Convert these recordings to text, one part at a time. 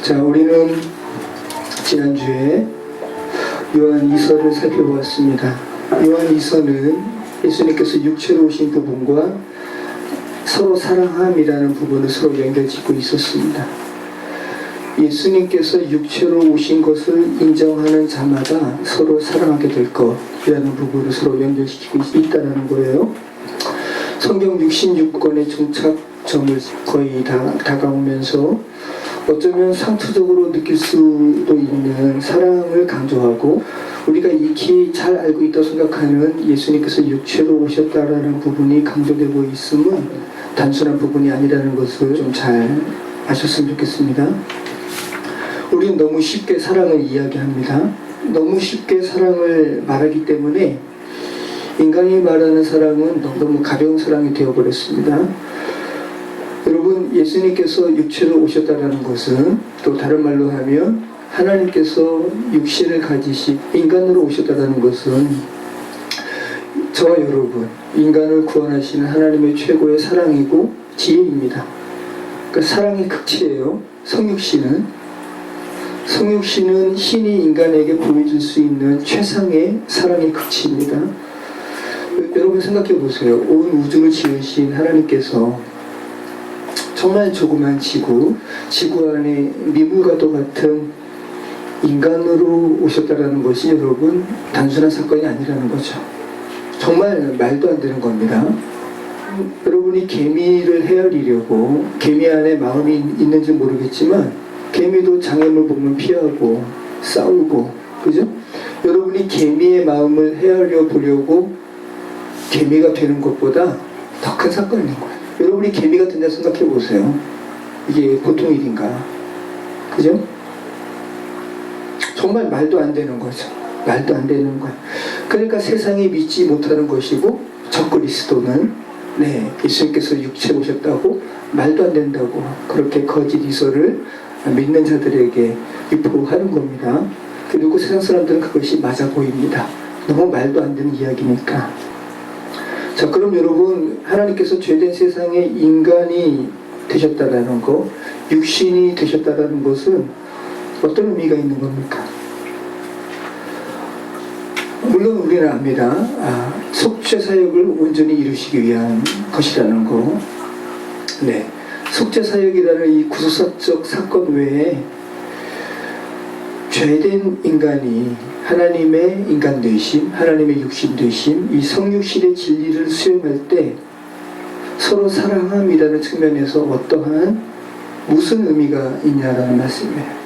자, 우리는 지난주에 요한 2서를 살펴보았습니다. 요한 2서는 예수님께서 육체로 오신 부분과 서로 사랑함이라는 부분을 서로 연결짓고 있었습니다. 예수님께서 육체로 오신 것을 인정하는 자마다 서로 사랑하게 될 것이라는 부분을 서로 연결시키고 있다는 거예요. 성경 66권의 종착점을 거의 다 다가오면서 어쩌면 상투적으로 느낄 수도 있는 사랑을 강조하고, 우리가 익히 잘 알고 있다고 생각하는 예수님께서 육체로 오셨다라는 부분이 강조되고 있음은 단순한 부분이 아니라는 것을 좀 잘 아셨으면 좋겠습니다. 우리는 너무 쉽게 사랑을 이야기합니다. 너무 쉽게 사랑을 말하기 때문에 인간이 말하는 사랑은 너무 가벼운 사랑이 되어버렸습니다. 여러분, 예수님께서 육체로 오셨다는 것은, 또 다른 말로 하면 하나님께서 육신을 가지신 인간으로 오셨다는 것은 저와 여러분, 인간을 구원하시는 하나님의 최고의 사랑이고 지혜입니다. 그러니까 사랑의 극치예요. 성육신은 신이 인간에게 보여줄 수 있는 최상의 사랑의 극치입니다. 여러분 생각해 보세요. 온 우주를 지으신 하나님께서 정말 조그만 지구 안에 미물과도 같은 인간으로 오셨다는 것이 여러분 단순한 사건이 아니라는 거죠. 정말 말도 안 되는 겁니다. 여러분이 개미를 헤아리려고, 개미 안에 마음이 있는지 모르겠지만 개미도 장애물 보면 피하고 싸우고, 그죠? 여러분이 개미의 마음을 헤아려 보려고 개미가 되는 것보다 더 큰 사건인 거예요. 여러분이 개미가 된다 생각해 보세요. 이게 보통 일인가? 그죠? 정말 말도 안 되는 거죠. 말도 안 되는 거예요. 그러니까 세상이 믿지 못하는 것이고, 저 그리스도는 예수님께서 육체로 오셨다고 말도 안 된다고 그렇게 거짓 이서를 믿는 자들에게 유포하는 겁니다. 그리고 세상 사람들은 그것이 맞아 보입니다. 너무 말도 안 되는 이야기니까. 자, 그럼 여러분, 하나님께서 죄된 세상에 인간이 되셨다라는 거, 육신이 되셨다라는 것은 어떤 의미가 있는 겁니까? 물론 우리는 압니다. 속죄 사역을 온전히 이루시기 위한 것이라는 거. 속죄 사역이라는 이 구속사적 사건 외에 죄된 인간이 하나님의 인간 되심, 하나님의 육신 되심, 이 성육신의 진리를 수행할 때 서로 사랑함이라는 측면에서 어떠한 무슨 의미가 있냐라는 말씀이에요.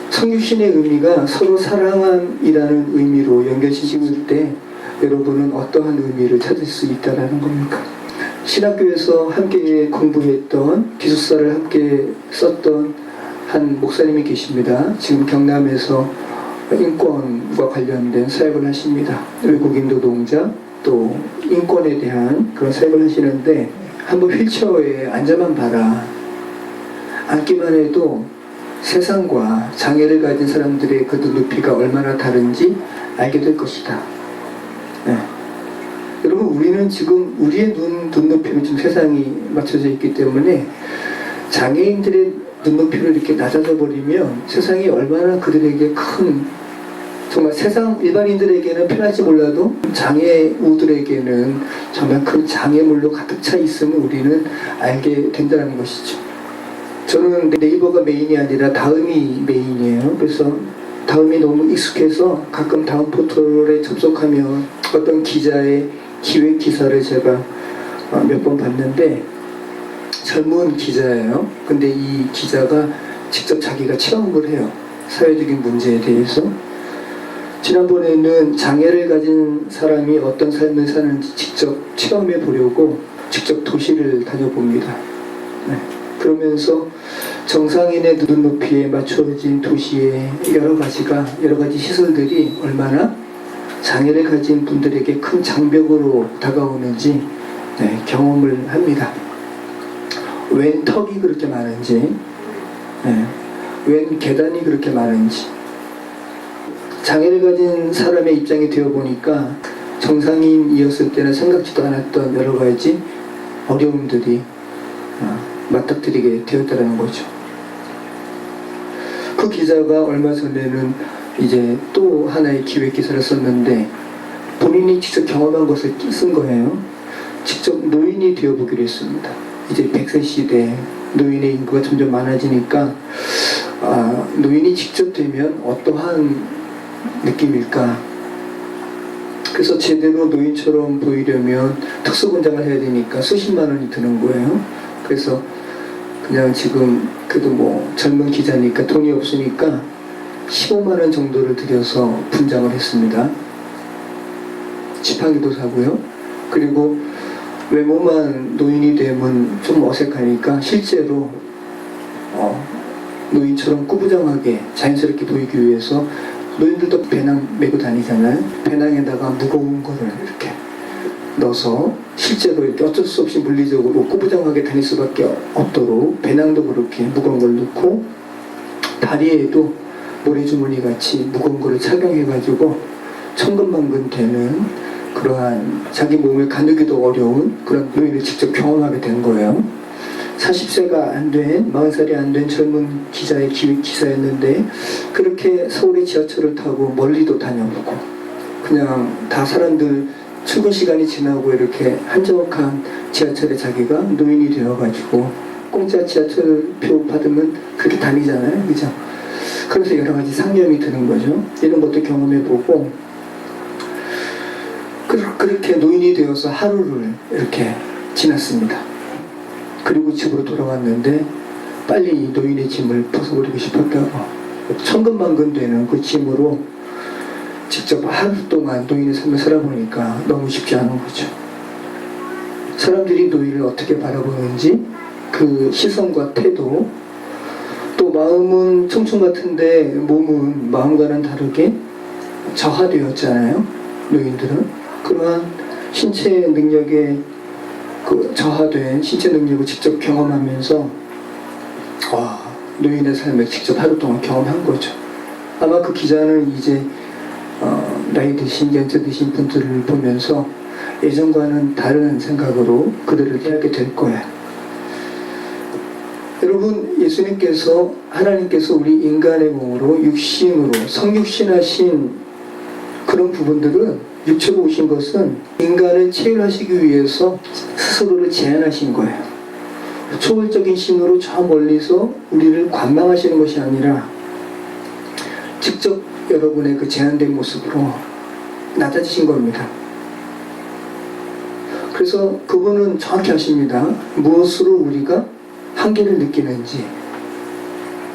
성육신의 의미가 서로 사랑함이라는 의미로 연결시킬 때 여러분은 어떠한 의미를 찾을 수 있다는 겁니까? 신학교에서 함께 공부했던, 기숙사를 함께 썼던 한 목사님이 계십니다. 지금 경남에서 인권과 관련된 사역을 하십니다. 외국인 노동자, 또 인권에 대한 그런 사역을 하시는데, 한번 휠체어에 앉아만 봐라. 앉기만 해도 세상과 장애를 가진 사람들의 그 눈높이가 얼마나 다른지 알게 될 것이다. 여러분, 우리는 지금 우리의 눈높이는 지금 세상이 맞춰져 있기 때문에 장애인들의 눈높이를 이렇게 낮아져 버리면 세상이 얼마나 그들에게 큰, 정말 세상 일반인들에게는 편할지 몰라도 장애우들에게는 정말 큰 장애물로 가득 차 있음을 우리는 알게 된다는 것이죠. 저는 네이버가 메인이 아니라 다음이 메인이에요. 그래서 다음이 너무 익숙해서 가끔 다음 포털에 접속하면 어떤 기자의 기획 기사를 제가 몇 번 봤는데, 젊은 기자예요. 근데 이 기자가 직접 자기가 체험을 해요. 사회적인 문제에 대해서. 지난번에는 장애를 가진 사람이 어떤 삶을 사는지 직접 체험해 보려고 직접 도시를 다녀봅니다. 그러면서 정상인의 눈높이에 맞춰진 도시의 여러 가지 시설들이 얼마나 장애를 가진 분들에게 큰 장벽으로 다가오는지 경험을 합니다. 웬 턱이 그렇게 많은지, 웬 계단이 그렇게 많은지. 장애를 가진 사람의 입장이 되어보니까 정상인이었을 때는 생각지도 않았던 여러 가지 어려움들이 맞닥뜨리게 되었다는 거죠. 그 기자가 얼마 전에는 이제 또 하나의 기획 기사를 썼는데 본인이 직접 경험한 것을 쓴 거예요. 직접 노인이 되어보기로 했습니다. 이제 100세 시대 노인의 인구가 점점 많아지니까 노인이 직접 되면 어떠한 느낌일까. 그래서 제대로 노인처럼 보이려면 특수분장을 해야 되니까 수십만 원이 드는 거예요. 그래서 그냥 지금 그래도 뭐 젊은 기자니까 돈이 없으니까 15만 원 정도를 들여서 분장을 했습니다. 지팡이도 사고요. 그리고 외모만 노인이 되면 좀 어색하니까 실제로 노인처럼 꾸부정하게 자연스럽게 보이기 위해서 노인들도 배낭 메고 다니잖아요. 배낭에다가 무거운 거를 이렇게 넣어서 실제로 이렇게 어쩔 수 없이 물리적으로 꾸부정하게 다닐 수밖에 없도록 배낭도 그렇게 무거운 걸 넣고 다리에도 모래주머니 같이 무거운 거를 착용해가지고 천근만근 되는 그러한 자기 몸을 가누기도 어려운 그런 노인을 직접 경험하게 된 거예요. 40세가 안 된, 40살이 안 된 젊은 기자의 기획 기사였는데 그렇게 서울의 지하철을 타고 멀리도 다녀보고 그냥 다 사람들 출근 시간이 지나고 이렇게 한적한 지하철에 자기가 노인이 되어가지고 공짜 지하철표 받으면 그렇게 다니잖아요. 그죠? 그래서 여러 가지 상념이 드는 거죠. 이런 것도 경험해보고 그렇게 노인이 되어서 하루를 이렇게 지났습니다. 그리고 집으로 돌아왔는데 빨리 이 노인의 짐을 벗어버리고 싶었다고 천근만근 되는 그 짐으로 직접 하루 동안 노인의 삶을 살아보니까 너무 쉽지 않은 거죠. 사람들이 노인을 어떻게 바라보는지 그 시선과 태도 또 마음은 청춘 같은데 몸은 마음과는 다르게 저하되었잖아요. 노인들은 그러한 신체 능력에 그 저하된 신체 능력을 직접 경험하면서 노인의 삶을 직접 하루 동안 경험한 거죠. 아마 그 기자는 이제 나이 드신 연세 드신 분들을 보면서 예전과는 다른 생각으로 그들을 대하게 될 거예요. 여러분, 예수님께서 하나님께서 우리 인간의 몸으로 육신으로 성육신하신 그런 부분들은 육체로 오신 것은 인간을 체휼하시기 위해서 스스로를 제한하신 거예요. 초월적인 신으로 저 멀리서 우리를 관망하시는 것이 아니라 직접 여러분의 그 제한된 모습으로 낮아지신 겁니다. 그래서 그분은 정확히 아십니다. 무엇으로 우리가 한계를 느끼는지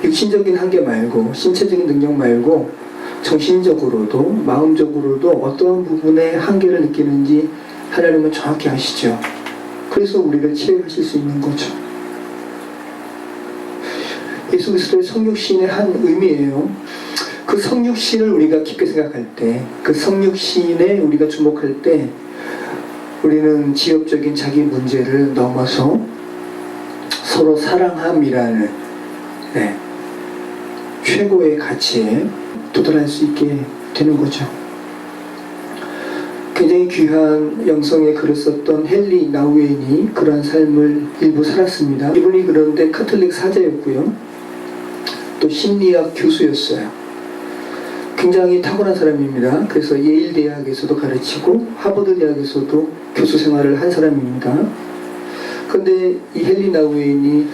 육신적인 한계 말고 신체적인 능력 말고 정신적으로도 마음적으로도 어떠한 부분에 한계를 느끼는지 하나님은 정확히 아시죠. 그래서 우리를 치유하실 수 있는 거죠. 예수 그리스도의 성육신의 한 의미예요. 그 성육신을 우리가 깊게 생각할 때, 그 성육신에 우리가 주목할 때 우리는 지엽적인 자기 문제를 넘어서 서로 사랑함이라는 최고의 가치에 도달할 수 있게 되는 거죠. 굉장히 귀한 영성의 글을 썼던 헨리 나우엔이 그러한 삶을 일부 살았습니다. 이분이 그런데 카톨릭 사자였고요. 또 심리학 교수였어요. 굉장히 탁월한 사람입니다. 그래서 예일 대학에서도 가르치고 하버드 대학에서도 교수 생활을 한 사람입니다. 그런데 이 헨리 나우엔이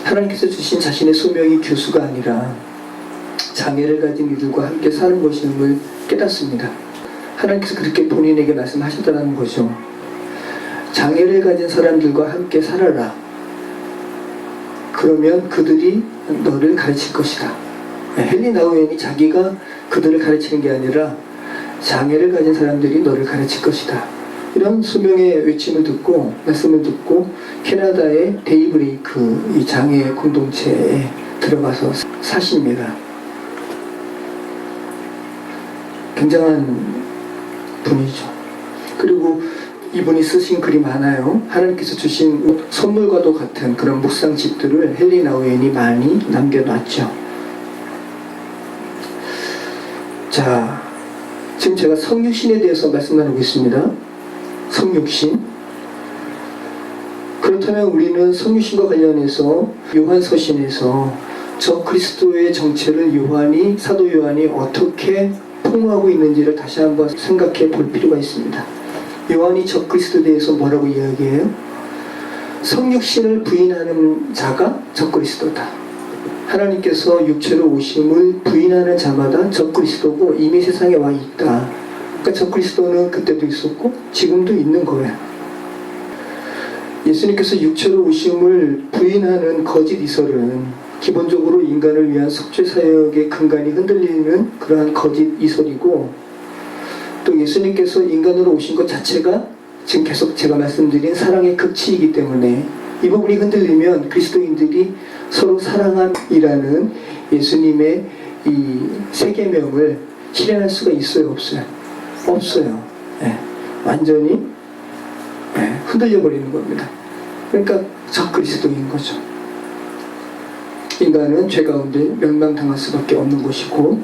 하나님께서 주신 자신의 소명이 교수가 아니라 장애를 가진 이들과 함께 사는 것임을 깨닫습니다. 하나님께서 그렇게 본인에게 말씀하셨다는 거죠. 장애를 가진 사람들과 함께 살아라. 그러면 그들이 너를 가르칠 것이다. 헨리 나우엔이 자기가 그들을 가르치는 게 아니라 장애를 가진 사람들이 너를 가르칠 것이다. 이런 소명의 외침을 듣고 말씀을 듣고 캐나다의 데이브레이크 이 장애 공동체에 들어가서 사십니다. 굉장한 분이죠. 그리고 이분이 쓰신 글이 많아요. 하나님께서 주신 선물과도 같은 그런 묵상집들을 헨리 나우엔이 많이 남겨놨죠. 자, 지금 제가 성육신에 대해서 말씀 나누고 있습니다. 성육신. 그렇다면 우리는 성육신과 관련해서 요한서신에서 저 그리스도의 정체를 사도 요한이 어떻게 폭로하고 있는지를 다시 한번 생각해 볼 필요가 있습니다. 요한이 저 그리스도에 대해서 뭐라고 이야기해요? 성육신을 부인하는 자가 저 그리스도다. 하나님께서 육체로 오심을 부인하는 자마다 저 그리스도고 이미 세상에 와 있다. 그러니까 저 그리스도는 그때도 있었고 지금도 있는 거예요. 예수님께서 육체로 오심을 부인하는 거짓 이설은 기본적으로 인간을 위한 속죄 사역의 근간이 흔들리는 그러한 거짓 이설이고, 또 예수님께서 인간으로 오신 것 자체가 지금 계속 제가 말씀드린 사랑의 극치이기 때문에 이 부분이 흔들리면 그리스도인들이 서로 사랑함이라는 예수님의 이 세계명을 실현할 수가 있어요, 없어요? 없어요. 네. 완전히 흔들려 버리는 겁니다. 그러니까 저 그리스도인 거죠. 인간은 죄 가운데 멸망당할 수밖에 없는 것이고,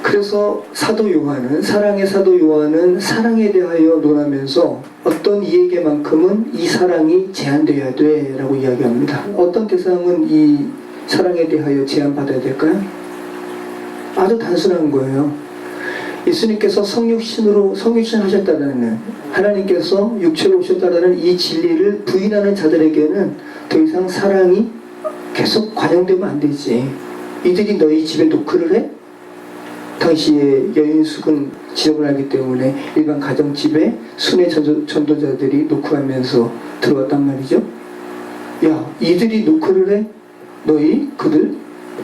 그래서 사랑의 사도 요한은 사랑에 대하여 논하면서 어떤 이에게만큼은 이 사랑이 제한되어야 돼 라고 이야기합니다. 어떤 대상은 이 사랑에 대하여 제한받아야 될까요? 아주 단순한 거예요. 예수님께서 성육신 하셨다는, 하나님께서 육체로 오셨다는 이 진리를 부인하는 자들에게는 더 이상 사랑이 계속 관용되면 안 되지. 이들이 너희 집에 노크를 해? 당시에 여인숙은 지적을 하기 때문에 일반 가정집에 순회 전도자들이 노크하면서 들어왔단 말이죠. 야, 이들이 노크를 해? 너희 그들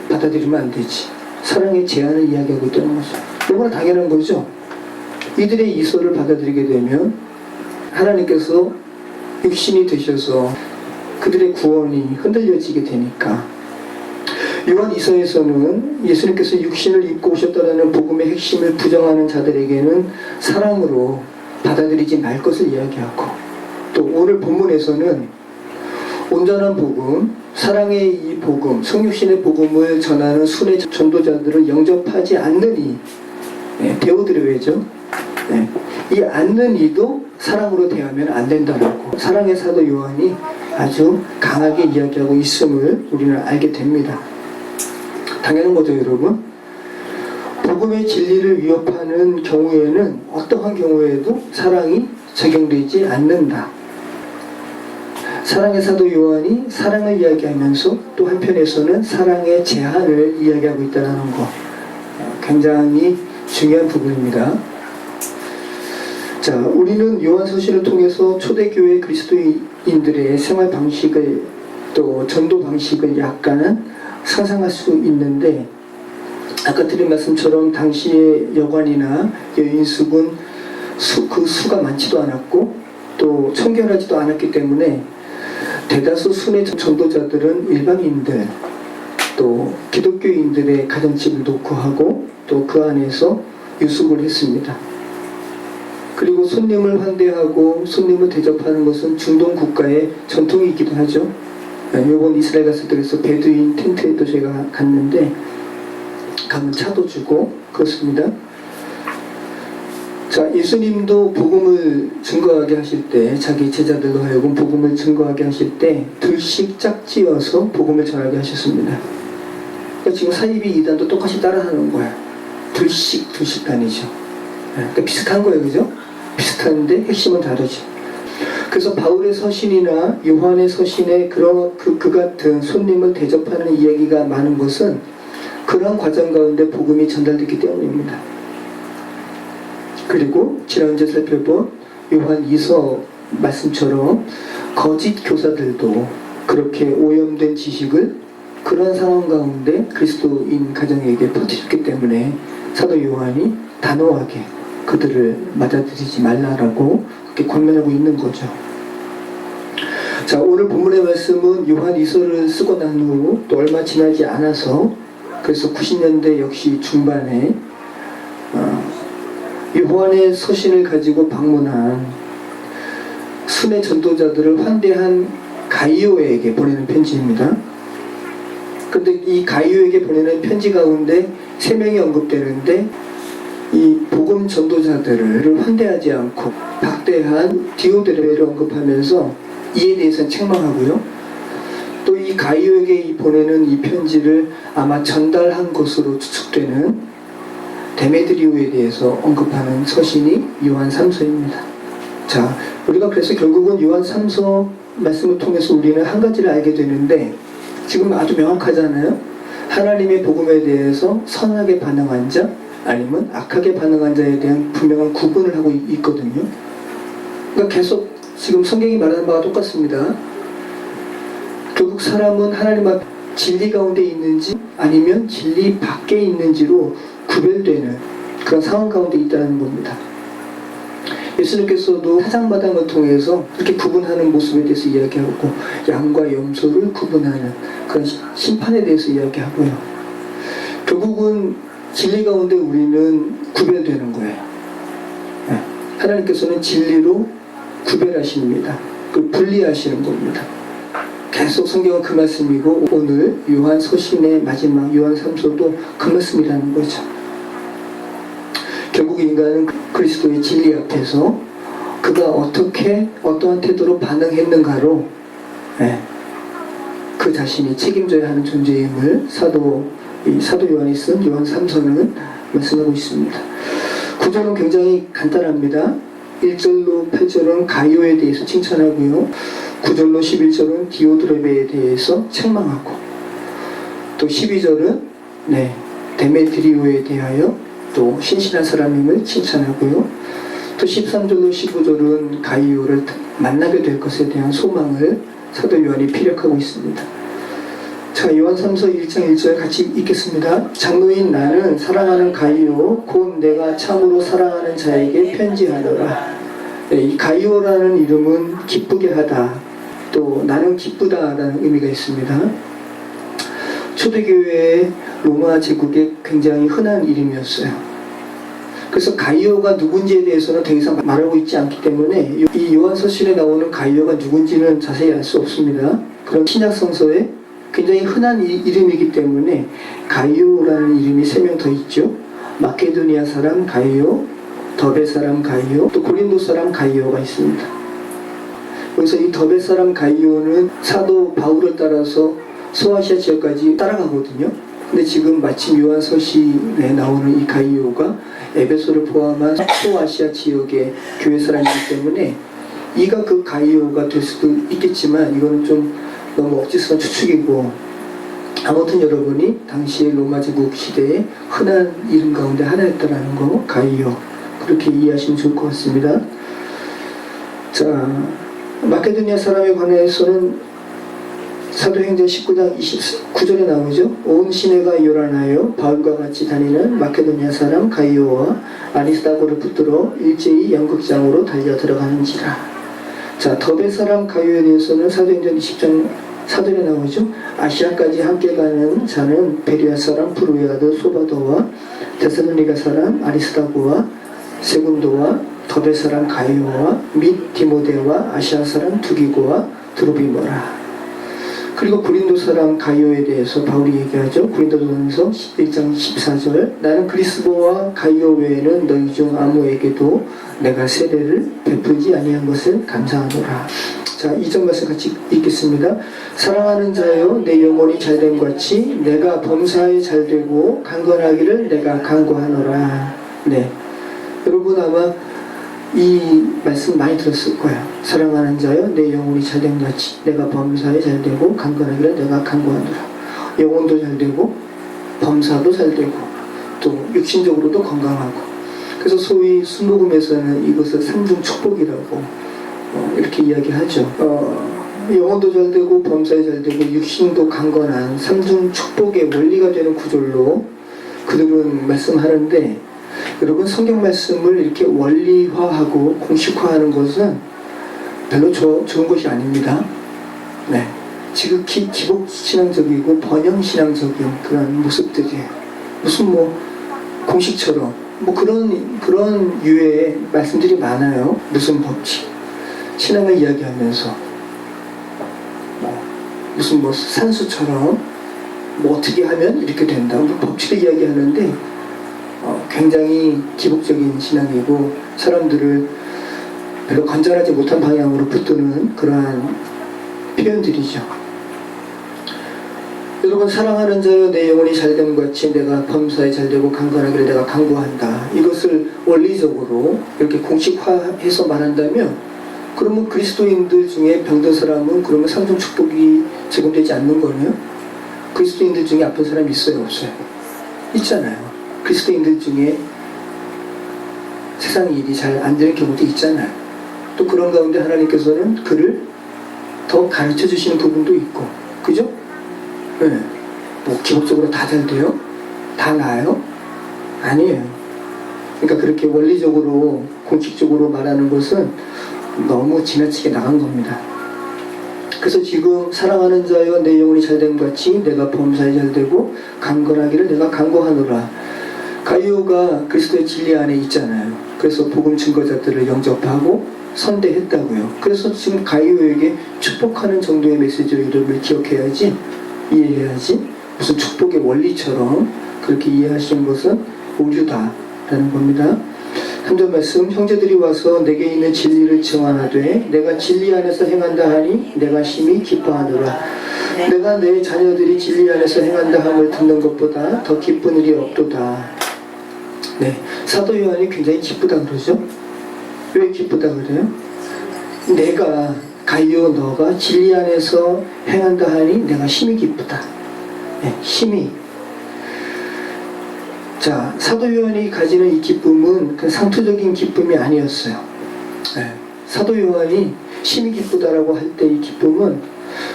받아들이면 안 되지. 사랑의 제한을 이야기하고 있다는 거죠. 너무나 당연한 거죠. 이들의 이설을 받아들이게 되면 하나님께서 육신이 되셔서 그들의 구원이 흔들려지게 되니까. 요한 이서에서는 예수님께서 육신을 입고 오셨다는 복음의 핵심을 부정하는 자들에게는 사랑으로 받아들이지 말 것을 이야기하고, 또 오늘 본문에서는 온전한 복음, 사랑의 이 복음, 성육신의 복음을 전하는 순회 전도자들을 영접하지 않는 이 배우들의 이 않는 이도 사랑으로 대하면 안 된다라고 사랑의 사도 요한이 아주 강하게 이야기하고 있음을 우리는 알게 됩니다. 당연한 거죠, 여러분. 복음의 진리를 위협하는 경우에는 어떠한 경우에도 사랑이 적용되지 않는다. 사랑의 사도 요한이 사랑을 이야기하면서 또 한편에서는 사랑의 제한을 이야기하고 있다는 거, 굉장히 중요한 부분입니다. 자, 우리는 요한서신을 통해서 초대교회 그리스도인들의 생활 방식을, 또 전도 방식을 약간은 상상할 수 있는데, 아까 드린 말씀처럼 당시의 여관이나 여인숙은 그 수가 많지도 않았고 또 청결하지도 않았기 때문에 대다수 순회 전도자들은 일반인들, 또 기독교인들의 가정집을 노크하고 또 그 안에서 유숙을 했습니다. 그리고 손님을 환대하고 손님을 대접하는 것은 중동 국가의 전통이기도 하죠. 이번 이스라엘 갔을 때 그래서 베두인 텐트에도 제가 갔는데 가면 차도 주고 그렇습니다. 자, 예수님도 복음을 증거하게 하실 때, 자기 제자들로 하여금 복음을 증거하게 하실 때 들씩 짝지어서 복음을 전하게 하셨습니다. 그러니까 지금 사이비 이단도 똑같이 따라하는 거야. 들씩 다니죠. 그러니까 비슷한 거예요, 그죠? 비슷한데 핵심은 다르죠. 그래서 바울의 서신이나 요한의 서신에 그 같은 손님을 대접하는 이야기가 많은 것은 그런 과정 가운데 복음이 전달됐기 때문입니다. 그리고 지난주에 살펴본 요한 2서 말씀처럼 거짓 교사들도 그렇게 오염된 지식을 그런 상황 가운데 그리스도인 가정에게 퍼뜨렸기 때문에 사도 요한이 단호하게 그들을 맞아들이지 말라라고 그렇게 권면하고 있는 거죠. 자, 오늘 본문의 말씀은 요한 2서를 쓰고 난 후 또 얼마 지나지 않아서, 그래서 90년대 역시 중반에 요한의 서신을 가지고 방문한 순회 전도자들을 환대한 가이오에게 보내는 편지입니다. 그런데 이 가이오에게 보내는 편지 가운데 3명이 언급되는데 이 복음 전도자들을 환대하지 않고 막대한 디오드레베를 언급하면서 이에 대해서는 책망하고요. 또 이 가이오에게 보내는 이 편지를 아마 전달한 것으로 추측되는 데메드리오에 대해서 언급하는 서신이 요한 3서입니다. 자, 우리가 그래서 결국은 요한 3서 말씀을 통해서 우리는 한 가지를 알게 되는데, 지금 아주 명확하잖아요. 하나님의 복음에 대해서 선하게 반응한 자 아니면 악하게 반응한 자에 대한 분명한 구분을 하고 있거든요. 그러니까 계속 지금 성경이 말하는 바와 똑같습니다. 결국 사람은 하나님 앞 진리 가운데 있는지 아니면 진리 밖에 있는지로 구별되는 그런 상황 가운데 있다는 겁니다. 예수님께서도 사장마당을 통해서 이렇게 구분하는 모습에 대해서 이야기하고, 양과 염소를 구분하는 그런 심판에 대해서 이야기하고요. 결국은 진리 가운데 우리는 구별되는 거예요. 하나님께서는 진리로 구별하십니다. 그 분리하시는 겁니다. 계속 성경은 그 말씀이고, 오늘 요한 서신의 마지막 요한 3서도 그 말씀이라는 거죠. 결국 인간은 그리스도의 진리 앞에서 그가 어떻게 어떠한 태도로 반응했는가로 그 자신이 책임져야 하는 존재임을 사도 요한이 쓴 요한 3서는 말씀하고 있습니다. 구절은 굉장히 간단합니다. 1절로 8절은 가이오에 대해서 칭찬하고요. 9절로 11절은 디오드레베에 대해서 책망하고, 또 12절은 데메드리오에 대하여 또 신실한 사람임을 칭찬하고요. 또 13절로 15절은 가이오를 만나게 될 것에 대한 소망을 사도 요한이 피력하고 있습니다. 자, 요한 3서 1장 1절 같이 읽겠습니다. 장로인 나는 사랑하는 가이오 곧 내가 참으로 사랑하는 자에게 편지하노라. 이 가이오라는 이름은 기쁘게 하다, 또 나는 기쁘다라는 의미가 있습니다. 초대교회의 로마 제국에 굉장히 흔한 이름이었어요. 그래서 가이오가 누군지에 대해서는 더 이상 말하고 있지 않기 때문에 이 요한서신에 나오는 가이오가 누군지는 자세히 알 수 없습니다. 그런 신약성서에 굉장히 흔한 이름이기 때문에 가이오라는 이름이 3명 더 있죠. 마케도니아 사람 가이오, 더베 사람 가이오, 또 고린도 사람 가이오가 있습니다. 그래서 이 더베 사람 가이오는 사도 바울을 따라서 소아시아 지역까지 따라가거든요. 근데 지금 마침 요한서신에 나오는 이 가이오가 에베소를 포함한 소아시아 지역의 교회 사람이기 때문에 이가 그 가이오가 될 수도 있겠지만, 이거는 좀 너무 억지스러운 추측이고, 아무튼 여러분이 당시의 로마 제국 시대에 흔한 이름 가운데 하나였다라는 거, 가이오, 그렇게 이해하시면 좋을 것 같습니다. 자, 마케도니아 사람에 관해서는 사도행전 19장 29절에 나오죠. 온 시내가 요란하여 바울과 같이 다니는 마케도니아 사람 가이오와 아리스다고를 붙들어 일제히 연극장으로 달려 들어가는지라. 자, 더베 사람 가이오에 대해서는 사도행전 20장 4절에 나오죠. 아시아까지 함께 가는 자는 베리아 사람 브루야드 소바도와 데살로니가 사람 아리스다고와 세군도와 더베 사람 가이오와 및 디모데와 아시아 사람 두기고와 드로비모라. 그리고 고린도 사람 가이오에 대해서 바울이 얘기하죠. 고린도전서 1장 14절 나는 그리스도와 가이오 외에는 너희 중 아무에게도 내가 세례를 베풀지 아니한 것을 감사하노라. 자, 2절 말씀 같이 읽겠습니다. 사랑하는 자여 내 영혼이 잘된 같이 내가 범사에 잘되고 강건하기를 내가 간구하노라. 네, 여러분 아마 이 말씀 많이 들었을 거예요. 사랑하는 자여 내 영혼이 잘된 같이 내가 범사에 잘되고 강건하기를 내가 간구하노라. 영혼도 잘되고 범사도 잘되고 또 육신적으로도 건강하고, 그래서 소위 순복음에서는 이것을 삼중 축복이라고 이렇게 이야기하죠. 영혼도 잘되고 범사에 잘되고 육신도 강건한 삼중 축복의 원리가 되는 구절로 그들은 말씀하는데, 여러분 성경 말씀을 이렇게 원리화하고 공식화하는 것은 별로 좋은 것이 아닙니다. 네, 지극히 기복신앙적이고 번영신앙적인 그런 모습들이에요. 무슨 공식처럼 그런 유의 말씀들이 많아요. 무슨 법칙, 신앙을 이야기하면서 무슨 산수처럼 어떻게 하면 이렇게 된다, 법칙을 이야기하는데 굉장히 기복적인 신앙이고 사람들을 별로 건전하지 못한 방향으로 붙드는 그러한 표현들이죠. 여러분, 사랑하는 자여 내 영혼이 잘됨 같이 내가 범사에 잘되고 강건하기를 내가 강구한다. 이것을 원리적으로 이렇게 공식화해서 말한다면, 그러면 그리스도인들 중에 병든 사람은 그러면 상종 축복이 제공되지 않는 거네요. 그리스도인들 중에 아픈 사람이 있어요, 없어요? 있잖아요. 그리스도인들 중에 세상 일이 잘 안 되는 경우도 있잖아요. 또 그런 가운데 하나님께서는 그를 더 가르쳐 주시는 부분도 있고, 그죠? 네. 뭐 기복적으로 다 잘 돼요? 다 나아요? 아니에요. 그러니까 그렇게 원리적으로 공식적으로 말하는 것은 너무 지나치게 나간 겁니다. 그래서 지금 사랑하는 자여 내 영혼이 잘됨 같이 내가 범사에 잘되고 강건하기를 내가 강구하노라. 가이오가 그리스도의 진리 안에 있잖아요. 그래서 복음 증거자들을 영접하고 선대했다고요. 그래서 지금 가이오에게 축복하는 정도의 메시지로 이름을 기억해야지, 이해해야지, 무슨 축복의 원리처럼 그렇게 이해하시는 것은 오류다라는 겁니다. 3절 말씀, 형제들이 와서 내게 있는 진리를 증언하되 내가 진리 안에서 행한다 하니 내가 심히 기뻐하노라. 내가 내 자녀들이 진리 안에서 행한다 함을 듣는 것보다 더 기쁜 일이 없도다. 네, 사도 요한이 굉장히 기쁘다 그러죠. 왜 기쁘다 그래요? 내가, 가이오 너가 진리 안에서 행한다 하니 내가 심히 기쁘다. 네, 심히. 자, 사도 요한이 가지는 이 기쁨은 그 상투적인 기쁨이 아니었어요. 네, 사도 요한이 심히 기쁘다라고 할 때 이 기쁨은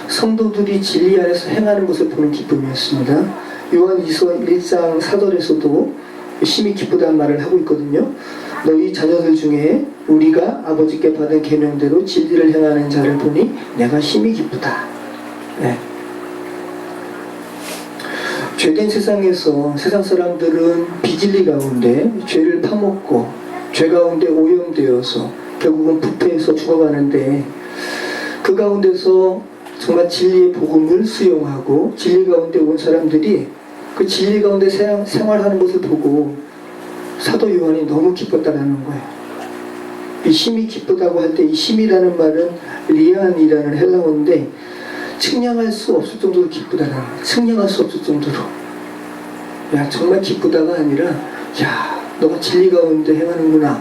성도들이 진리 안에서 행하는 것을 보는 기쁨이었습니다. 요한일서 1장 4절에서도 심히 기쁘다는 말을 하고 있거든요. 너희 자녀들 중에 우리가 아버지께 받은 계명대로 진리를 행하는 자를 보니 내가 심히 기쁘다. 네. 죄된 세상에서 세상 사람들은 비진리 가운데 죄를 파먹고 죄 가운데 오염되어서 결국은 부패해서 죽어가는데, 그 가운데서 정말 진리의 복음을 수용하고 진리 가운데 온 사람들이 그 진리 가운데 생활하는 것을 보고 사도 요한이 너무 기뻤다라는 거예요. 이 심히 기쁘다고 할 때 이 심이라는 말은 리안이라는 헬라어인데 측량할 수 없을 정도로 기쁘다라는 거예요. 측량할 수 없을 정도로. 야, 정말 기쁘다가 아니라, 야, 너가 진리 가운데 행하는구나.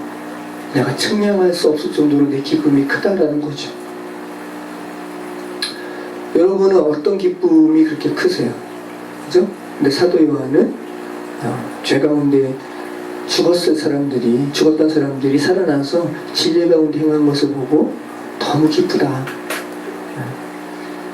내가 측량할 수 없을 정도로 내 기쁨이 크다라는 거죠. 여러분은 어떤 기쁨이 그렇게 크세요? 그죠? 근데 사도 요한은 죄 가운데 죽었던 사람들이 살아나서 진리 가운데 행한 것을 보고 너무 기쁘다.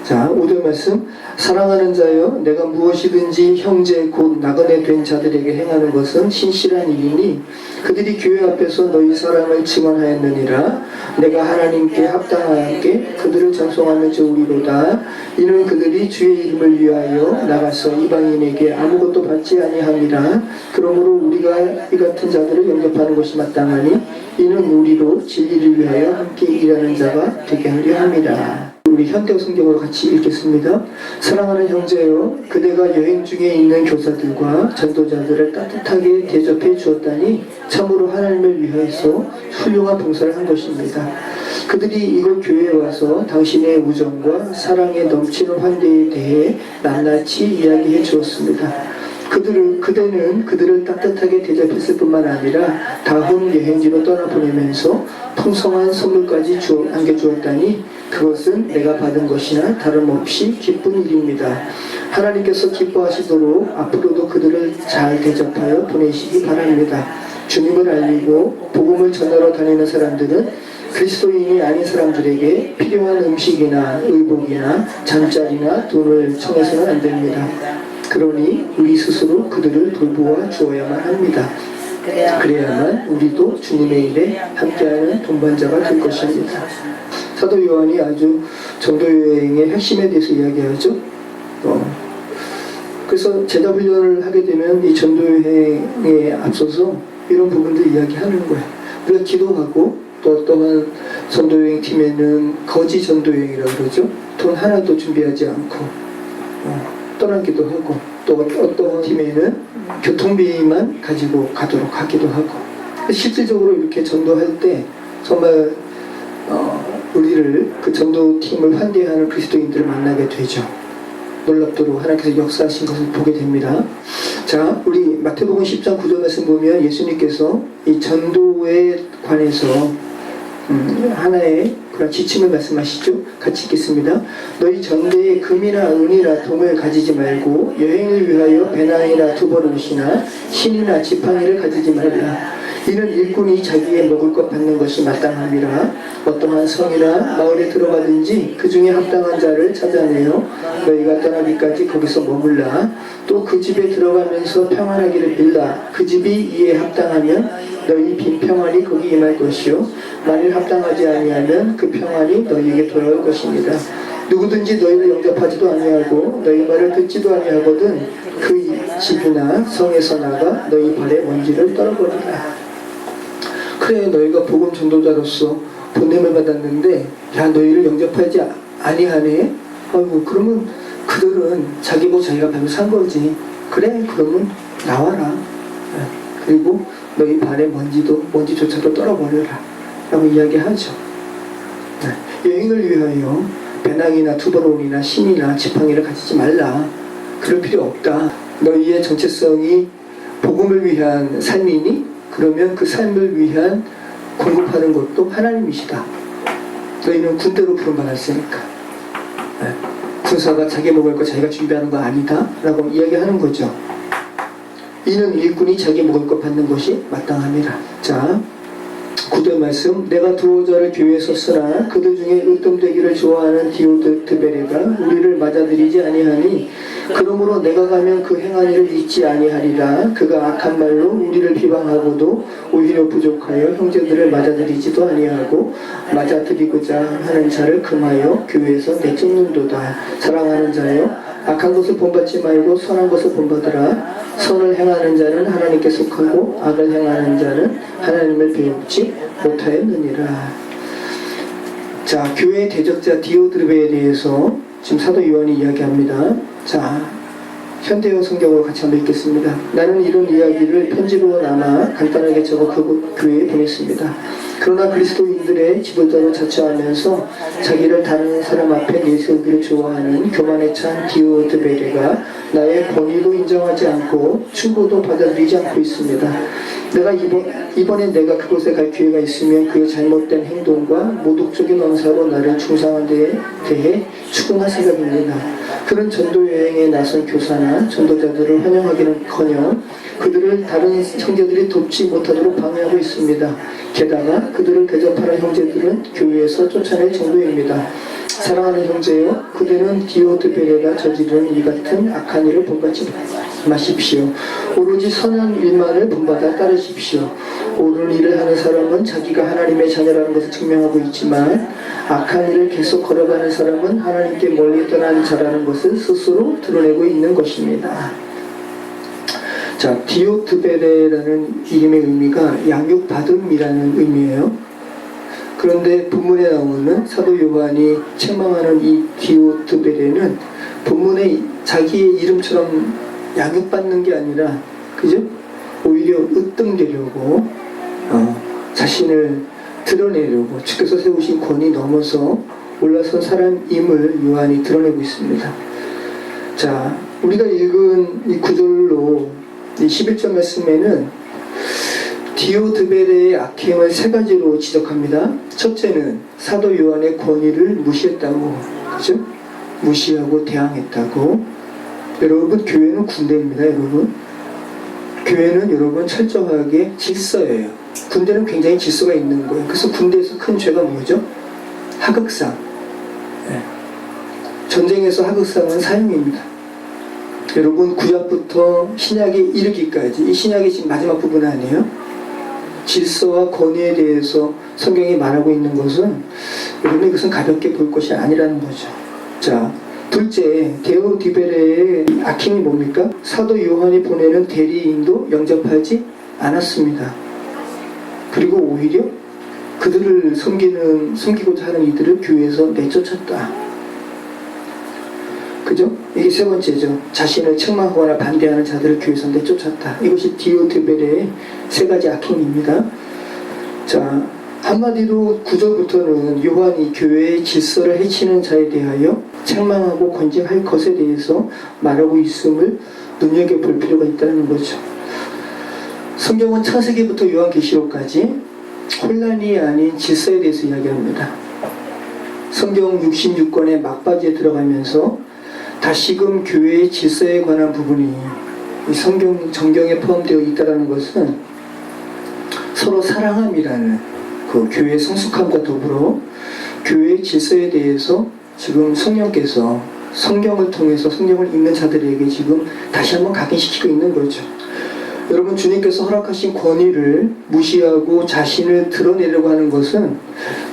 자, 5절 말씀, 사랑하는 자여 내가 무엇이든지 형제 곧 나그네 된 자들에게 행하는 것은 신실한 일이니 그들이 교회 앞에서 너희 사랑을 증언하였느니라. 내가 하나님께 합당하게 그들을 전송하며 좋으리로다. 이는 그들이 주의 이름을 위하여 나가서 이방인에게 아무것도 받지 아니함이라. 그러므로 우리가 이 같은 자들을 영접하는 것이 마땅하니 이는 우리로 진리를 위하여 함께 일하는 자가 되게 하려 함이라. 우리 현대어 성경으로 같이 읽겠습니다. 사랑하는 형제여, 그대가 여행 중에 있는 교사들과 전도자들을 따뜻하게 대접해 주었다니 참으로 하나님을 위하여서 훌륭한 봉사를 한 것입니다. 그들이 이곳 교회에 와서 당신의 우정과 사랑에 넘치는 환대에 대해 낱낱이 이야기해 주었습니다. 그대는 그들을 따뜻하게 대접했을 뿐만 아니라 다음 여행지로 떠나보내면서 풍성한 선물까지 안겨주었다니 그것은 내가 받은 것이나 다름없이 기쁜 일입니다. 하나님께서 기뻐하시도록 앞으로도 그들을 잘 대접하여 보내시기 바랍니다. 주님을 알리고 복음을 전하러 다니는 사람들은 그리스도인이 아닌 사람들에게 필요한 음식이나 의복이나 잠자리나 돈을 청해서는 안 됩니다. 그러니 우리 스스로 그들을 돌보아 주어야만 합니다. 그래야만 우리도 주님의 일에 함께하는 동반자가 될 것입니다. 사도 요한이 아주 전도여행의 핵심에 대해서 이야기하죠. 그래서 제자 훈련을 하게 되면 이 전도여행에 앞서서 이런 부분들 이야기하는 거예요. 우리가 기도하고 또 어떠한 전도여행 팀에는 거지 전도여행이라고 그러죠. 돈 하나도 준비하지 않고 떠나기도 하고, 또 어떤 팀에는 교통비만 가지고 가도록 하기도 하고, 실질적으로 이렇게 전도할 때 정말 우리를 그 전도팀을 환대하는 그리스도인들을 만나게 되죠. 놀랍도록 하나님께서 역사하신 것을 보게 됩니다. 자, 우리 마태복음 10장 9절 말씀 보면 예수님께서 이 전도에 관해서 하나의 그런 지침을 말씀하시죠. 같이 읽겠습니다. 너희 전대에 금이나 은이나 동을 가지지 말고 여행을 위하여 배낭이나 두버릇이나 신이나 지팡이를 가지지 말라. 이는 일꾼이 자기의 먹을 것 받는 것이 마땅함이라. 어떠한 성이나 마을에 들어가든지 그 중에 합당한 자를 찾아내어 너희가 떠나기까지 거기서 머물라. 또 그 집에 들어가면서 평안하기를 빌라. 그 집이 이에 합당하면 너희 빈 평안이 거기 임할 것이요 만일 합당하지 아니하면 그 평안이 너희에게 돌아올 것입니다. 누구든지 너희를 영접하지도 아니하고 너희 말을 듣지도 아니하거든 그 집이나 성에서 나가 너희 발에 먼지를 떨어버리라. 그래, 너희가 복음 전도자로서 보냄을 받았는데 야, 너희를 영접하지 아니하네. 아이고, 그러면 그들은 자기 복 자기가 밟고 산 거지. 그래, 그러면 나와라. 그리고 너희 발에 먼지조차도 떨어버려라 라고 이야기하죠. 여행을 위하여 배낭이나 두버론이나 신이나 지팡이를 가지지 말라. 그럴 필요 없다. 너희의 정체성이 복음을 위한 삶이니 그러면 그 삶을 위한 공급하는 것도 하나님이시다. 너희는 군대로 부름받았으니까. 군사가 자기 먹을 거 자기가 준비하는 거 아니다 라고 이야기하는 거죠. 이는 일꾼이 자기 먹을 것 받는 것이 마땅함이라. 자, 9절 말씀. 내가 두어 자를 교회에 섰으나 그들 중에 으뜸되기를 좋아하는 디오드베레가 우리를 맞아들이지 아니하니 그러므로 내가 가면 그 행한 일을 잊지 아니하리라. 그가 악한 말로 우리를 비방하고도 오히려 부족하여 형제들을 맞아들이지도 아니하고 맞아들이고자 하는 자를 금하여 교회에서 내쫓는도다. 사랑하는 자여, 악한 것을 본받지 말고 선한 것을 본받으라. 선을 행하는 자는 하나님께 속하고 악을 행하는 자는 하나님을 배우지 못하였느니라. 자, 교회의 대적자 디오드베에 대해서 지금 사도 요한이 이야기합니다. 자, 현대어 성경으로 같이 한번 읽겠습니다. 나는 이런 이야기를 편지로 남아 간단하게 적어 그 교회에 보냈습니다. 그러나 그리스도인들의 지도자로 자처하면서 자기를 다른 사람 앞에 내세우기를 좋아하는 교만에 찬 디오드베레가 나의 권위도 인정하지 않고 충고도 받아들이지 않고 있습니다. 내가 이번에 내가 그곳에 갈 기회가 있으면 그의 잘못된 행동과 모독적인 언사로 나를 중상한 데에 대해 추궁할 생각입니다. 그런 전도 여행에 나선 교사나 전도자들을 환영하기는커녕 그들을 다른 형제들이 돕지 못하도록 방해하고 있습니다. 게다가 그들을 대접하는 형제들은 교회에서 쫓아낼 정도입니다. 사랑하는 형제여, 그대는 디오드베레가 저지른 이 같은 악한 일을 본받지 마십시오. 오로지 선한 일만을 본받아 따르십시오. 옳은 일을 하는 사람은 자기가 하나님의 자녀라는 것을 증명하고 있지만 악한 일을 계속 걸어가는 사람은 하나님께 멀리 떠난 자라는 것을 스스로 드러내고 있는 것입니다. 자, 디오드베레라는 이름의 의미가 양육받음이라는 의미예요. 그런데 본문에 나오는 사도 요한이 책망하는 이 디오드베레는 본문에 자기의 이름처럼 양육받는 게 아니라, 그죠? 오히려 으뜸되려고 자신을 드러내려고 주께서 세우신 권위 넘어서 올라선 사람임을 요한이 드러내고 있습니다. 자, 우리가 읽은 이 구절로 이 11절 말씀에는 디오드베레의 악행을 세 가지로 지적합니다. 첫째는 사도 요한의 권위를 무시했다고, 그죠? 무시하고 대항했다고. 여러분, 교회는 군대입니다. 여러분, 교회는 여러분 철저하게 질서예요. 군대는 굉장히 질서가 있는 거예요. 그래서 군대에서 큰 죄가 뭐죠? 하극상. 네. 전쟁에서 하극상은 사형입니다. 여러분, 구약부터 신약에 이르기까지, 이 신약이 지금 마지막 부분 아니에요? 질서와 권위에 대해서 성경이 말하고 있는 것은 여러분, 이것은 가볍게 볼 것이 아니라는 거죠. 자, 둘째, 디오드베레의 악행이 뭡니까? 사도 요한이 보내는 대리인도 영접하지 않았습니다. 그리고 오히려 그들을 섬기고자 하는 이들을 교회에서 내쫓았다. 그죠? 이게 세 번째죠. 자신을 책망하거나 반대하는 자들을 교회에서 내쫓았다. 이것이 디오드베레의 세 가지 악행입니다. 자, 한마디로 9절부터는 요한이 교회의 질서를 해치는 자에 대하여 책망하고 권징할 것에 대해서 말하고 있음을 눈여겨볼 필요가 있다는 거죠. 성경은 창세기부터 요한계시록까지 혼란이 아닌 질서에 대해서 이야기합니다. 성경 66권의 막바지에 들어가면서 다시금 교회의 질서에 관한 부분이 이 정경에 포함되어 있다는 것은 서로 사랑함이라는 그 교회의 성숙함과 더불어 교회의 질서에 대해서 지금 성령께서 성경을 통해서 성경을 읽는 자들에게 지금 다시 한번 각인시키고 있는 거죠. 여러분, 주님께서 허락하신 권위를 무시하고 자신을 드러내려고 하는 것은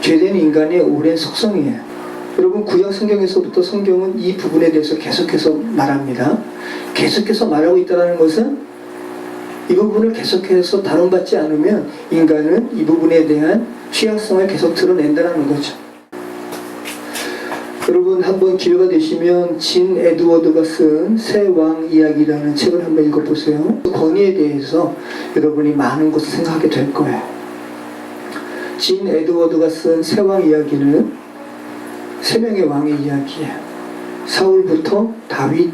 죄된 인간의 오랜 속성이에요. 여러분, 구약 성경에서부터 성경은 이 부분에 대해서 계속해서 말합니다. 계속해서 말하고 있다는 것은 이 부분을 계속해서 다룬받지 않으면 인간은 이 부분에 대한 취약성을 계속 드러낸다는 거죠. 여러분, 한번 기회가 되시면 진 에드워드가 쓴 새 왕 이야기라는 책을 한번 읽어보세요. 권위에 대해서 여러분이 많은 것을 생각하게 될 거예요. 진 에드워드가 쓴 새 왕 이야기는 세 명의 왕의 이야기예요. 사울부터 다윗,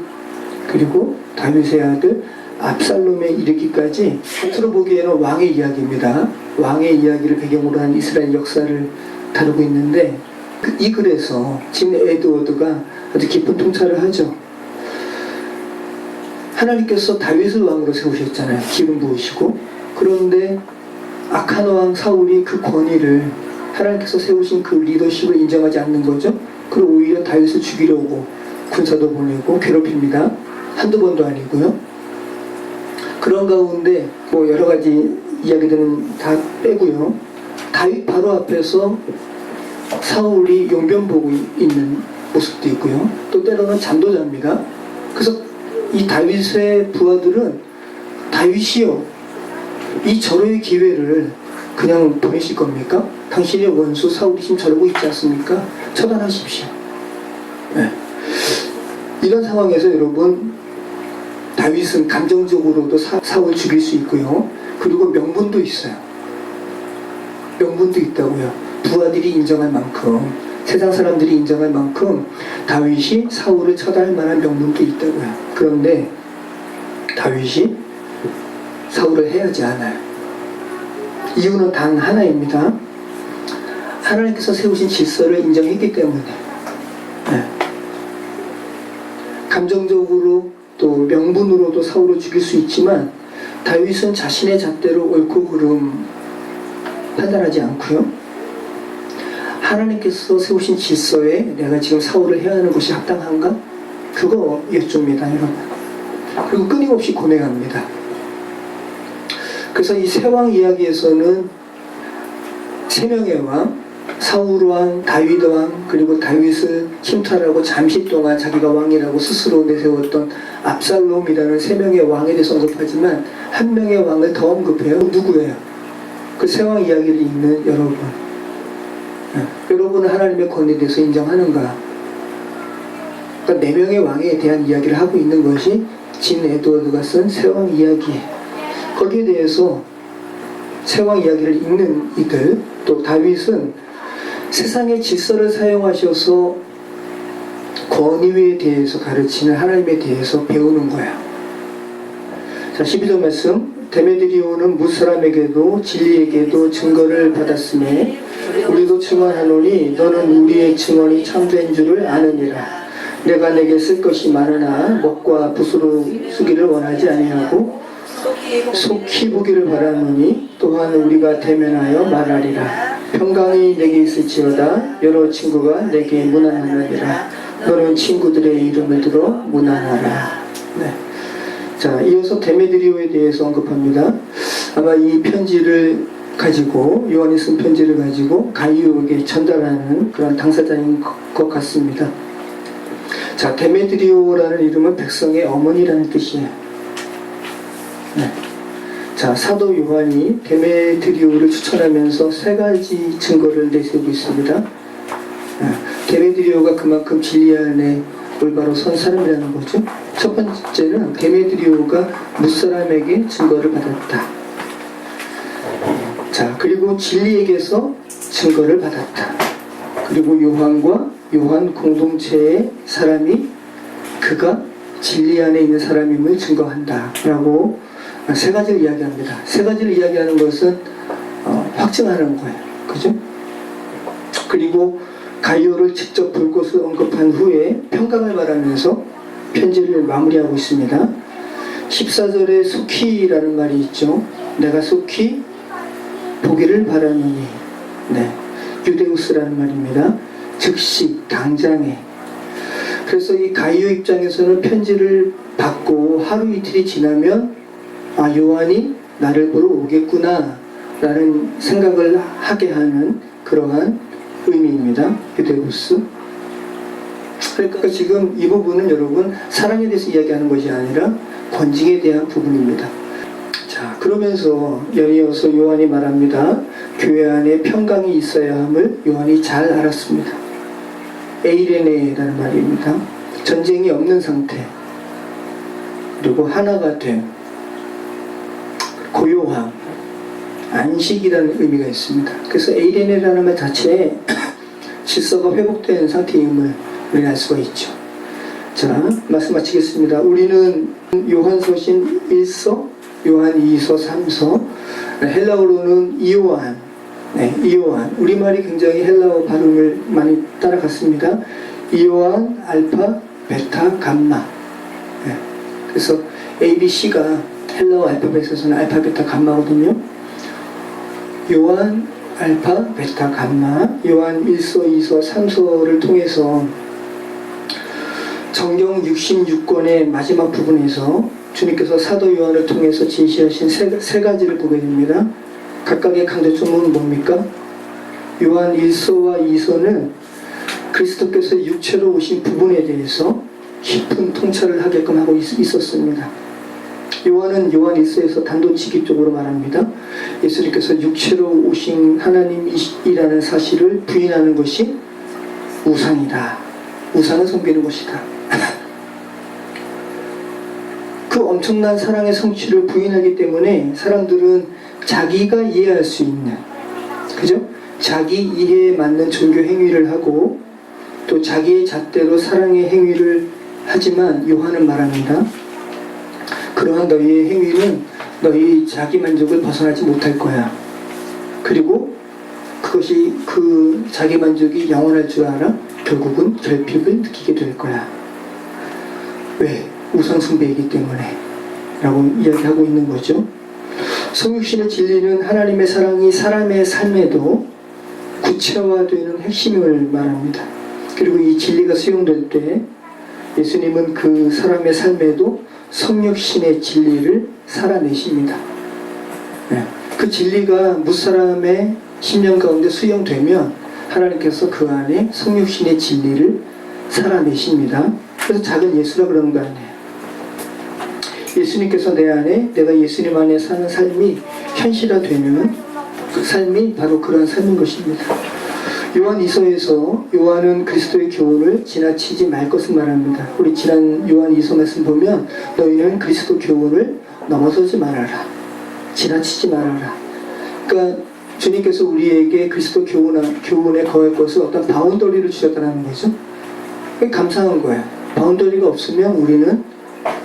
그리고 다윗의 아들 압살롬에 이르기까지 겉으로 보기에는 왕의 이야기입니다. 왕의 이야기를 배경으로 한 이스라엘 역사를 다루고 있는데, 이 글에서 진 에드워드가 아주 깊은 통찰을 하죠. 하나님께서 다윗을 왕으로 세우셨잖아요. 기름 부으시고. 그런데 악한 왕 사울이 그 권위를, 하나님께서 세우신 그 리더십을 인정하지 않는 거죠. 그리고 오히려 다윗을 죽이려고 군사도 보내고 괴롭힙니다. 한두 번도 아니고요. 그런 가운데 뭐 여러 가지 이야기들은 다 빼고요. 다윗 바로 앞에서 사울이 용변 보고 있는 모습도 있고요. 또 때로는 잠도 잡니다. 그래서 이 다윗의 부하들은 다윗이요, 이 절호의 기회를 그냥 보내실 겁니까? 당신의 원수 사울이 지금 저러고 있지 않습니까? 처단하십시오. 네. 이런 상황에서 여러분, 다윗은 감정적으로도 사울 죽일 수 있고요. 그리고 명분도 있어요. 명분도 있다고요. 부하들이 인정할 만큼, 세상 사람들이 인정할 만큼 다윗이 사울을 처단할 만한 명분도 있다고요. 그런데 다윗이 사울을 해하지 않아요. 이유는 단 하나입니다. 하나님께서 세우신 질서를 인정했기 때문에. 네. 감정적으로 또 명분으로도 사울을 죽일 수 있지만 다윗은 자신의 잣대로 옳고 그름 판단하지 않고요. 하나님께서 세우신 질서에 내가 지금 사울을 해야 하는 것이 합당한가? 그거 여쭙니다, 여러분. 그리고 끊임없이 고뇌합니다. 그래서 이 세왕 이야기에서는 세 명의 왕, 사울 왕, 다윗 왕, 그리고 다윗을 침탈하고 잠시 동안 자기가 왕이라고 스스로 내세웠던 압살롬이라는 세 명의 왕에 대해서 언급하지만 한 명의 왕을 더 언급해요. 누구예요? 그 세 왕 이야기를 읽는 여러분. 여러분은 하나님의 권위에 대해서 인정하는가? 그러니까 네 명의 왕에 대한 이야기를 하고 있는 것이 진 에드워드가 쓴 세 왕 이야기예요. 거기에 대해서 세 왕 이야기를 읽는 이들, 또 다윗은 세상의 질서를 사용하셔서 권위에 대해서 가르치는 하나님에 대해서 배우는 거예요. 자, 12절 말씀. 데메드리오는 무사람에게도 진리에게도 증거를 받았으며 우리도 증언하노니 너는 우리의 증언이 참된 줄을 아느니라. 내가 내게 쓸 것이 많으나 먹과 붓으로 쓰기를 원하지 아니하고 속히 보기를 바라노니 또한 우리가 대면하여 말하리라. 평강이 내게 있을지어다. 여러 친구가 내게 문안하느니라. 너는 친구들의 이름을 들어 문안하라. 네. 자, 이어서 데메드리오에 대해서 언급합니다. 아마 이 편지를 가지고, 요한이 쓴 편지를 가지고 가이오에게 전달하는 그런 당사자인 것 같습니다. 자, 데메드리오라는 이름은 백성의 어머니라는 뜻이에요. 네. 자, 사도 요한이 데메드리오를 추천하면서 세 가지 증거를 내세우고 있습니다. 네. 데메드리오가 그만큼 진리 안에 올바로 선 사람이라는 거죠. 첫 번째는 데메드리오가 무사람에게 증거를 받았다. 자, 그리고 진리에게서 증거를 받았다. 그리고 요한과 요한 공동체의 사람이 그가 진리 안에 있는 사람임을 증거한다 라고 세 가지를 이야기합니다. 세 가지를 이야기하는 것은 확증하는 거예요. 그죠? 그리고 가이오를 직접 불꽃을 언급한 후에 평강을 말하면서 편지를 마무리하고 있습니다. 14절에 속히라는 말이 있죠. 내가 속히 보기를 바라노니, 네, 유데우스라는 말입니다. 즉시 당장에. 그래서 이 가이오 입장에서는 편지를 받고 하루 이틀이 지나면 요한이 나를 보러 오겠구나 라는 생각을 하게 하는 그러한 의미입니다. 유데우스. 그러니까 지금 이 부분은 여러분 사랑에 대해서 이야기하는 것이 아니라 권징에 대한 부분입니다. 자, 그러면서 연이어서 요한이 말합니다. 교회 안에 평강이 있어야 함을 요한이 잘 알았습니다. 에이레네라는 말입니다. 전쟁이 없는 상태, 그리고 하나가 된 고요함, 안식이라는 의미가 있습니다. 그래서 에이레네라는 말 자체에 질서가 회복된 상태임을 우리는 알 수가 있죠. 자, 말씀 마치겠습니다. 우리는 요한서신 1서, 요한 2서, 3서, 헬라어로는 이요한, 네, 이요한. 우리말이 굉장히 헬라어 발음을 많이 따라갔습니다. 이요한, 알파, 베타, 감마. 네. 그래서 ABC가 헬라어 알파벳에서는 알파, 베타, 감마거든요. 요한, 알파, 베타, 감마. 요한 1서, 2서, 3서를 통해서 정경 66권의 마지막 부분에서 주님께서 사도 요한을 통해서 제시하신 세 가지를 보게 됩니다. 각각의 강조점은 뭡니까? 요한 1서와 2서는 그리스도께서 육체로 오신 부분에 대해서 깊은 통찰을 하게끔 하고 있었습니다. 요한은 요한 1서에서 단도직입적으로 말합니다. 예수님께서 육체로 오신 하나님이라는 사실을 부인하는 것이 우상이다. 우상을 섬기는 것이다. 그 엄청난 사랑의 성취를 부인하기 때문에 사람들은 자기가 이해할 수 있는, 그죠? 자기 이해에 맞는 종교 행위를 하고 또 자기의 잣대로 사랑의 행위를 하지만 요한은 말합니다. 그러한 너희의 행위는 너희 자기 만족을 벗어나지 못할 거야. 그리고 그것이 그 자기 만족이 영원할 줄 알아? 결국은 결핍을 느끼게 될 거야. 왜? 우상 숭배이기 때문에 라고 이야기하고 있는 거죠. 성육신의 진리는 하나님의 사랑이 사람의 삶에도 구체화되는 핵심을 말합니다. 그리고 이 진리가 수용될 때 예수님은 그 사람의 삶에도 성육신의 진리를 살아내십니다. 네. 그 진리가 무사람의 심령 가운데 수용되면 하나님께서 그 안에 성육신의 진리를 살아내십니다. 그래서 작은 예수라 그러는 거 아니에요. 예수님께서 내 안에, 내가 예수님 안에 사는 삶이 현실화되면 그 삶이 바로 그런 삶인 것입니다. 요한 2서에서 요한은 그리스도의 교훈을 지나치지 말 것을 말합니다. 우리 지난 요한 2서 말씀 보면 너희는 그리스도 교훈을 넘어서지 말아라. 지나치지 말아라. 그러니까 주님께서 우리에게 그리스도 교훈에 거할 것을 어떤 바운더리를 주셨다는 거죠. 그게 감사한 거예요. 바운더리가 없으면 우리는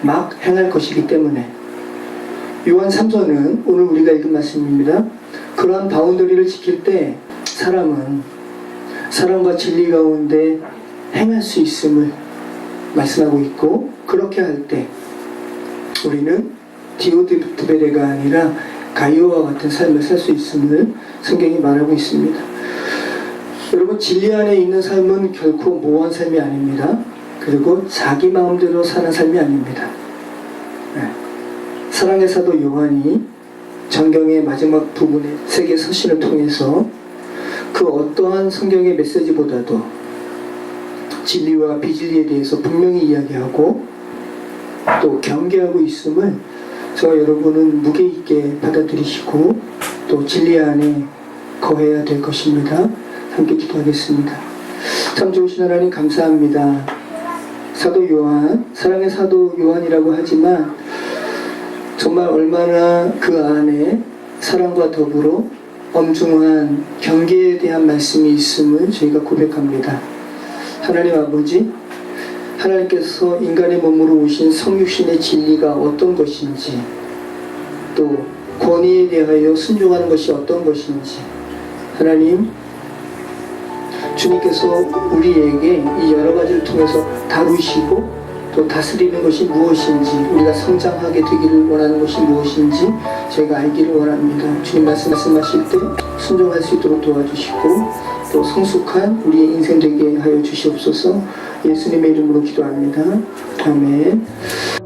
막 행할 것이기 때문에. 요한 3서는 오늘 우리가 읽은 말씀입니다. 그러한 바운더리를 지킬 때 사람은 사랑과 진리 가운데 행할 수 있음을 말씀하고 있고, 그렇게 할 때 우리는 디오드베레가 아니라 가이오와 같은 삶을 살 수 있음을 성경이 말하고 있습니다. 여러분, 진리 안에 있는 삶은 결코 모호한 삶이 아닙니다. 그리고 자기 마음대로 사는 삶이 아닙니다. 네. 사랑의 사도 요한이 정경의 마지막 부분의 세계 서신을 통해서 그 어떠한 성경의 메시지보다도 진리와 비진리에 대해서 분명히 이야기하고 또 경계하고 있음을 저와 여러분은 무게 있게 받아들이시고 또 진리 안에 거해야 될 것입니다. 함께 기도하겠습니다. 참 좋으신 하나님 감사합니다. 사도 요한, 사랑의 사도 요한이라고 하지만 정말 얼마나 그 안에 사랑과 더불어 엄중한 경계에 대한 말씀이 있음을 저희가 고백합니다. 하나님 아버지, 하나님께서 인간의 몸으로 오신 성육신의 진리가 어떤 것인지, 또 권위에 대하여 순종하는 것이 어떤 것인지, 하나님, 주님께서 우리에게 이 여러 가지를 통해서 다루시고 또 다스리는 것이 무엇인지, 우리가 성장하게 되기를 원하는 것이 무엇인지 저희가 알기를 원합니다. 주님 말씀하실 때 순종할 수 있도록 도와주시고 또 성숙한 우리의 인생 되게 하여 주시옵소서. 예수님의 이름으로 기도합니다. 아멘.